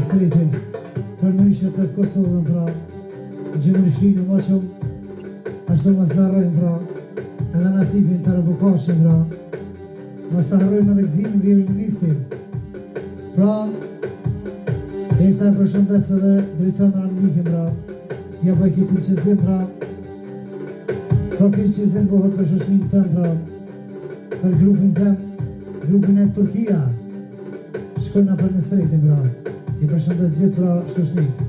administrativ për ndryshe të Kosovën pra, gjimërishlinë më shumë, ashtu mas të harrojmë pra, edhe nasipin të revokashin pra, mas të harrojmë edhe gzimin violinistin. Pra, e ishta e përshëndes edhe drejton Ramnikin pra, ja bëj këtë qëzim pra, këtë qëzim bëhët për shoshnin tëm pra, për grupin tëm, grupin e Turkia, shkojna për në stretin pra, i përshëndes gjithë pra shoshnin.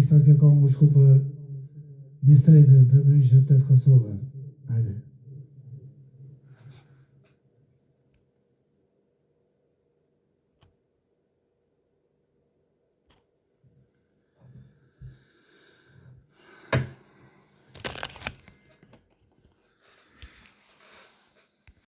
Ekstra kjo ka më shku për një strejtë për ndryshë të Kosovë. Hajde.